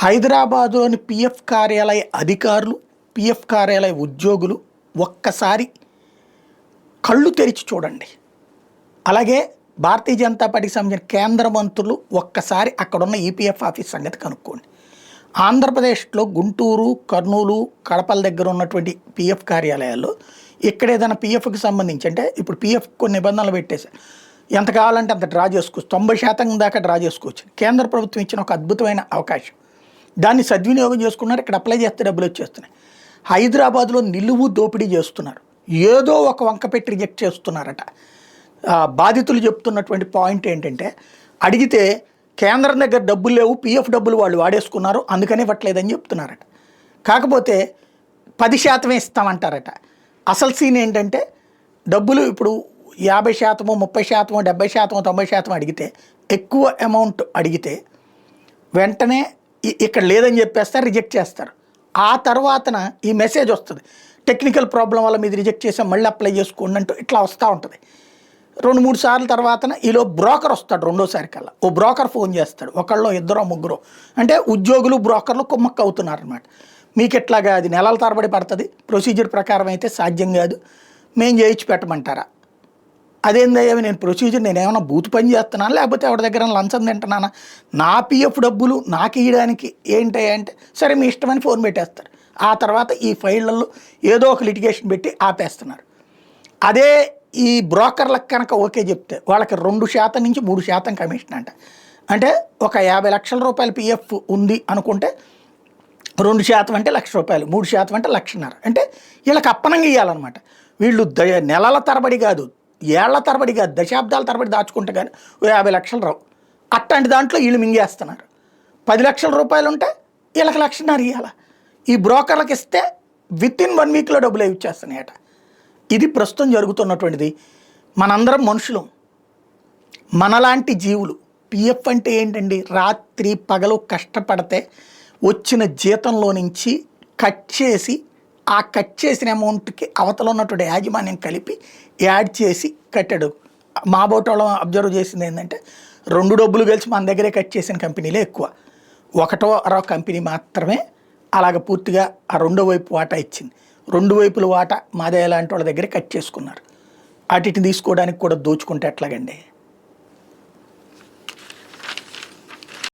హైదరాబాదులోని పిఎఫ్ కార్యాలయ అధికారులు, పిఎఫ్ కార్యాలయ ఉద్యోగులు ఒక్కసారి కళ్ళు తెరిచి చూడండి. అలాగే భారతీయ జనతా పార్టీకి సంబంధించిన కేంద్ర మంత్రులు ఒక్కసారి అక్కడున్న ఈపీఎఫ్ ఆఫీస్ సంగతి కనుక్కోండి. ఆంధ్రప్రదేశ్లో గుంటూరు, కర్నూలు, కడపల దగ్గర ఉన్నటువంటి పిఎఫ్ కార్యాలయాల్లో ఇక్కడ ఏదైనా పిఎఫ్కి సంబంధించి అంటే ఇప్పుడు పిఎఫ్ కొన్ని నిబంధనలు పెట్టేశారు. ఎంత కావాలంటే అంత డ్రా చేసుకోవచ్చు, 90% దాకా డ్రా చేసుకోవచ్చు. కేంద్ర ప్రభుత్వం ఇచ్చిన ఒక అద్భుతమైన అవకాశం, దాన్ని సద్వినియోగం చేసుకున్నారు. ఇక్కడ అప్లై చేస్తే డబ్బులు వచ్చేస్తున్నాయి. హైదరాబాద్లో నిలువు దోపిడీ చేస్తున్నారు, ఏదో ఒక వంక పెట్టి రిజెక్ట్ చేస్తున్నారట. బాధితులు చెప్తున్నటువంటి పాయింట్ ఏంటంటే, అడిగితే కేంద్రం దగ్గర డబ్బులు లేవు, పిఎఫ్ డబ్బులు వాళ్ళు వాడేసుకున్నారు, అందుకని ఇవ్వట్లేదని చెప్తున్నారట. కాకపోతే 10% ఇస్తామంటారట. అసలు సీన్ ఏంటంటే, డబ్బులు ఇప్పుడు 50%, 30%, 70%, 90% అడిగితే, ఎక్కువ అమౌంట్ అడిగితే వెంటనే ఇక్కడ లేదని చెప్పేస్తారు, రిజెక్ట్ చేస్తారు. ఆ తర్వాతన ఈ మెసేజ్ వస్తుంది, టెక్నికల్ ప్రాబ్లం వల్ల మీరు రిజెక్ట్ చేసాం, మళ్ళీ అప్లై చేసుకోండి అంటూ ఇట్లా వస్తూ ఉంటుంది. 2-3 సార్లు తర్వాతన ఈలో బ్రోకర్ వస్తాడు. రెండోసారి కల్లా ఓ బ్రోకర్ ఫోన్ చేస్తాడు, ఒకళ్ళు, ఇద్దరు, ముగ్గురు, అంటే ఉద్యోగులు బ్రోకర్లు కుమ్మక్క అవుతున్నారు అనమాట. మీకు ఎట్లాగా అది నెలల తరబడి పడుతుంది, ప్రొసీజర్ ప్రకారం అయితే సాధ్యం కాదు, మేము చేయించి పెట్టమంటారా? అదేందయ్యా నేను ప్రొసీజర్, నేను ఏమైనా బూత్ పని చేస్తున్నాను, లేకపోతే ఎవరి దగ్గర లంచం తింటున్నానా? నా పిఎఫ్ డబ్బులు నాకు ఇవ్వడానికి ఏంటయ్యా అంటే, సరే మీ ఇష్టమని ఫోన్ పెట్టేస్తారు. ఆ తర్వాత ఈ ఫైళ్ళల్లో ఏదో ఒక లిటిగేషన్ పెట్టి ఆపేస్తున్నారు. అదే ఈ బ్రోకర్లకు కనుక ఓకే చెప్తే వాళ్ళకి 2% నుంచి 3% కమిషన్ అంట. అంటే ఒక 50 లక్షల రూపాయల పిఎఫ్ ఉంది అనుకుంటే 2% అంటే ₹1,00,000, 3% అంటే ₹1,50,000. అంటే వీళ్ళకి అప్పనంగా ఇవ్వాలన్నమాట. వీళ్ళు నెలల తరబడి కాదు, ఏళ్ల తరబడి కాదు, దశాబ్దాల తరబడి దాచుకుంటే కానీ 50 లక్షలు రావు. అట్లాంటి దాంట్లో వీళ్ళు మింగేస్తున్నారు. 10 లక్షల రూపాయలు ఉంటే వీళ్ళకి ₹1,50,000 ఇవ్వాలి. ఈ బ్రోకర్లకు ఇస్తే వితిన్ 1 వీక్లో డబ్బులు ఇచ్చేస్తున్నాయట. ఇది ప్రస్తుతం జరుగుతున్నటువంటిది. మనందరం మనుషులు, మనలాంటి జీవులు. పిఎఫ్ అంటే ఏంటండి? రాత్రి పగలు కష్టపడితే వచ్చిన జీతంలో నుంచి కట్ చేసి, ఆ కట్ చేసిన అమౌంట్కి అవతల ఉన్నటువంటి యాజమాన్యం కలిపి యాడ్ చేసి కట్టాడు. మా బోటోలో అబ్జర్వ్ చేసింది ఏంటంటే, 2 డబ్బులు కలిసి మన దగ్గరే కట్ చేసిన కంపెనీలే ఎక్కువ. 1వ కంపెనీ మాత్రమే అలాగ పూర్తిగా ఆ 2వ వైపు వాటా ఇచ్చింది. 2 వైపుల వాటా మాదే లాంటి వాళ్ళ దగ్గర కట్ చేసుకున్నారు. అటు తీసుకోవడానికి కూడా దోచుకుంటే ఎట్లాగండి?